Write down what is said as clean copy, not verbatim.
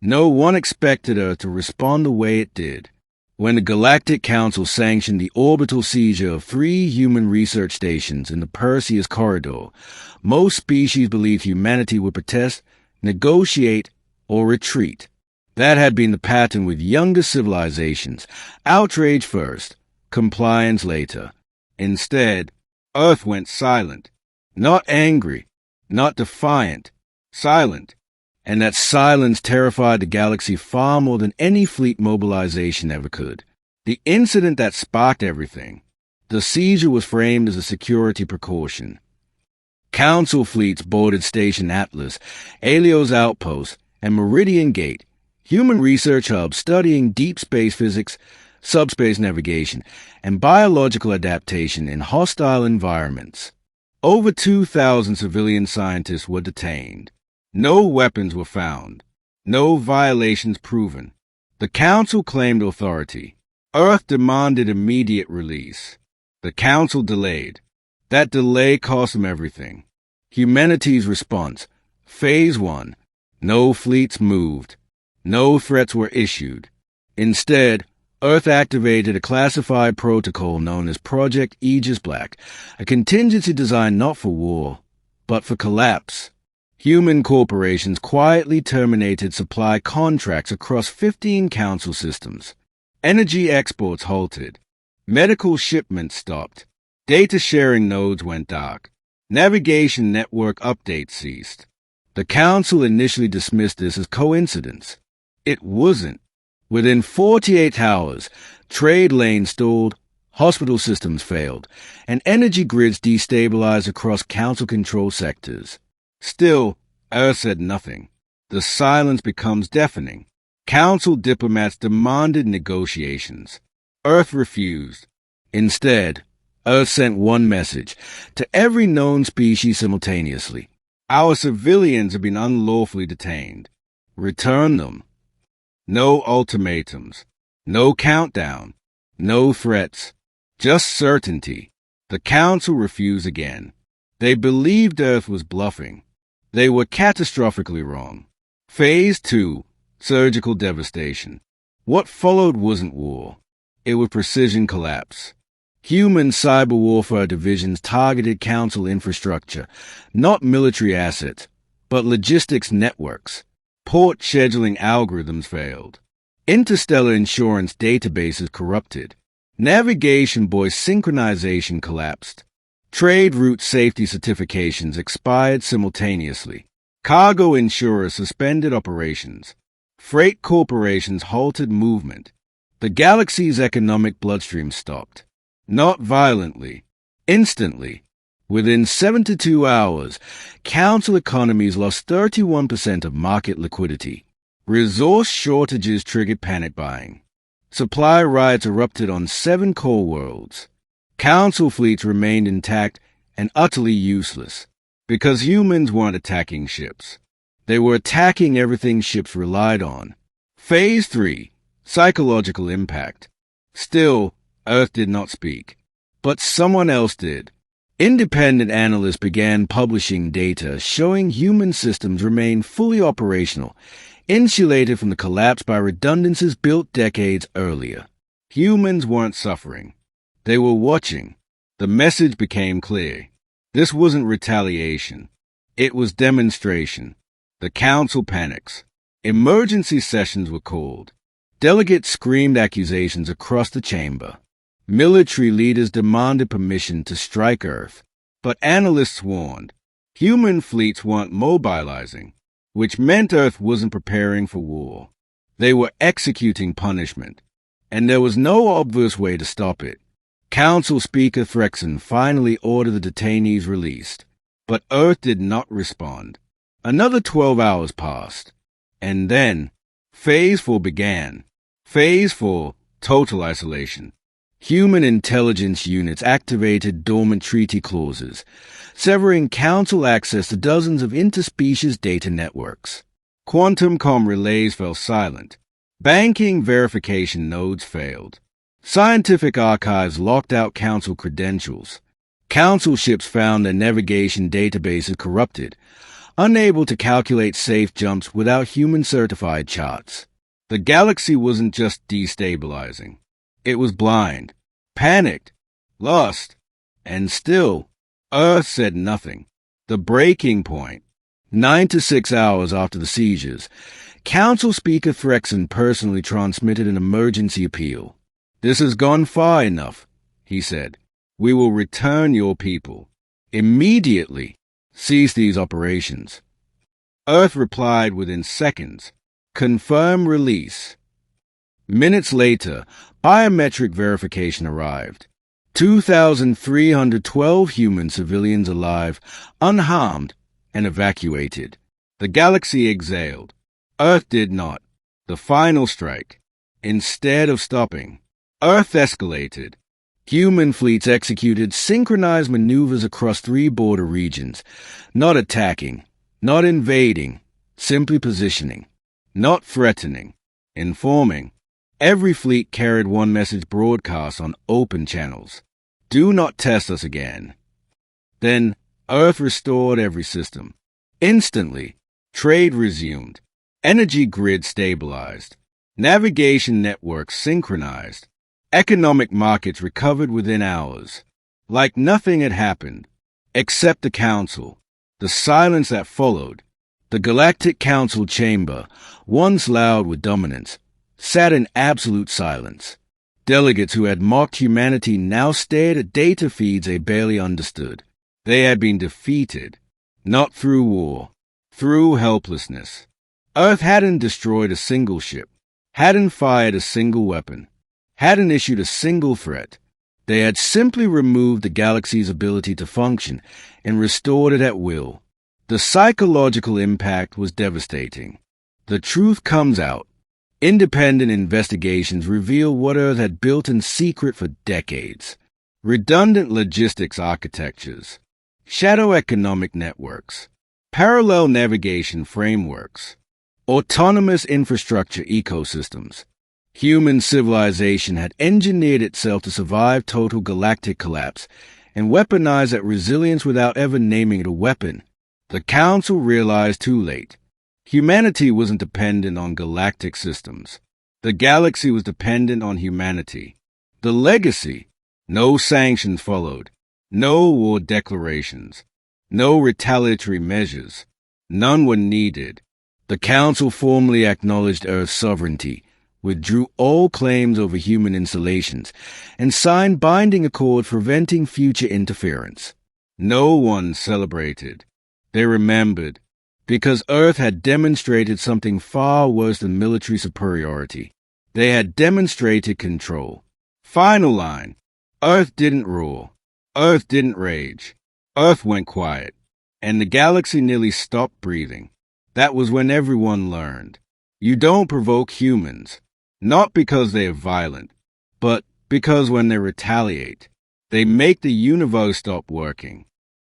No one expected Earth to respond the way it did. When the Galactic Council sanctioned the orbital seizure of 3 human research stations in the Perseus corridor, most species believed humanity would protest, negotiate, or retreat. That had been the pattern with younger civilizations: outrage first, compliance later. Instead, Earth went silent. Not angry, not defiant, silent. And that silence terrified the galaxy far more than any fleet mobilization ever could. The incident that sparked everything. The seizure was framed as a security precaution. Council fleets boarded Station Atlas, Alios Outpost, and Meridian Gate, human research hubs studying deep space physics, subspace navigation, and biological adaptation in hostile environments. Over 2,000 civilian scientists were detained. No weapons were found. No violations proven. The Council claimed authority. Earth demanded immediate release. The Council delayed. That delay cost them everything. Humanity's response. Phase 1. No fleets moved. No threats were issued. Instead, Earth activated a classified protocol known as Project Aegis Black, a contingency designed not for war, but for collapse. Human corporations quietly terminated supply contracts across 15 council systems. Energy exports halted. Medical shipments stopped. Data sharing nodes went dark. Navigation network updates ceased. The council initially dismissed this as coincidence. It wasn't. Within 48 hours, trade lanes stalled, hospital systems failed, and energy grids destabilized across council-controlled sectors. Still, Earth said nothing. The silence becomes deafening. Council diplomats demanded negotiations. Earth refused. Instead, Earth sent one message to every known species simultaneously. Our civilians have been unlawfully detained. Return them. No ultimatums. No countdown. No threats. Just certainty. The Council refused again. They believed Earth was bluffing. They were catastrophically wrong. Phase 2. Surgical devastation. What followed wasn't war. It was precision collapse. Human cyber warfare divisions targeted Council infrastructure, not military assets, but logistics networks. Port scheduling algorithms failed. Interstellar insurance databases corrupted. Navigation buoy synchronization collapsed. Trade route safety certifications expired simultaneously. Cargo insurers suspended operations. Freight corporations halted movement. The galaxy's economic bloodstream stopped. Not violently. Instantly. Within 72 hours, Council economies lost 31% of market liquidity. Resource shortages triggered panic buying. Supply riots erupted on 7 core worlds. Council fleets remained intact and utterly useless, because humans weren't attacking ships. They were attacking everything ships relied on. Phase 3. Psychological impact. Still, Earth did not speak. But someone else did. Independent analysts began publishing data showing human systems remained fully operational, insulated from the collapse by redundancies built decades earlier. Humans weren't suffering. They were watching. The message became clear. This wasn't retaliation. It was demonstration. The Council panics. Emergency sessions were called. Delegates screamed accusations across the chamber. Military leaders demanded permission to strike Earth. But analysts warned. Human fleets weren't mobilizing, which meant Earth wasn't preparing for war. They were executing punishment, and there was no obvious way to stop it. Council Speaker Threxon finally ordered the detainees released, but Earth did not respond. Another 12 hours passed, and then Phase 4 began. Phase 4, total isolation. Human intelligence units activated dormant treaty clauses, severing Council access to dozens of interspecies data networks. Quantum com relays fell silent. Banking verification nodes failed. Scientific archives locked out Council credentials. Council ships found their navigation databases corrupted. unable to calculate safe jumps without human-certified charts. The galaxy wasn't just destabilizing. It was blind, panicked, lost, and still, Earth said nothing. The breaking point, 9 to 6 hours after the seizures, Council Speaker Threxon personally transmitted an emergency appeal. "This has gone far enough," he said. "We will return your people. Immediately, cease these operations." Earth replied within seconds, "Confirm release." Minutes later, biometric verification arrived. 2,312 human civilians alive, unharmed, and evacuated. The galaxy exhaled. Earth did not. The final strike. Instead of stopping, Earth escalated. Human fleets executed synchronized maneuvers across 3 border regions, not attacking, not invading, simply positioning, not threatening, informing. Every fleet carried one message broadcast on open channels: "Do not test us again." Then, Earth restored every system. Instantly, trade resumed. Energy grids stabilized. Navigation networks synchronized. Economic markets recovered within hours. Like nothing had happened. Except the Council. The silence that followed. The Galactic Council chamber, once loud with dominance, sat in absolute silence. Delegates who had mocked humanity now stared at data feeds they barely understood. They had been defeated, not through war, through helplessness. Earth hadn't destroyed a single ship, hadn't fired a single weapon, hadn't issued a single threat. They had simply removed the galaxy's ability to function and restored it at will. The psychological impact was devastating. The truth comes out. Independent investigations reveal what Earth had built in secret for decades. Redundant logistics architectures, shadow economic networks, parallel navigation frameworks, autonomous infrastructure ecosystems. Human civilization had engineered itself to survive total galactic collapse and weaponize that resilience without ever naming it a weapon. The Council realized too late. Humanity wasn't dependent on galactic systems. The galaxy was dependent on humanity. The legacy: no sanctions followed, no war declarations, no retaliatory measures. None were needed. The Council formally acknowledged Earth's sovereignty, withdrew all claims over human installations, and signed binding accords preventing future interference. No one celebrated. They remembered, because Earth had demonstrated something far worse than military superiority. They had demonstrated control. Final line: Earth didn't roar. Earth didn't rage. Earth went quiet, and the galaxy nearly stopped breathing. That was when everyone learned. You don't provoke humans, not because they are violent, but because when they retaliate, they make the universe stop working.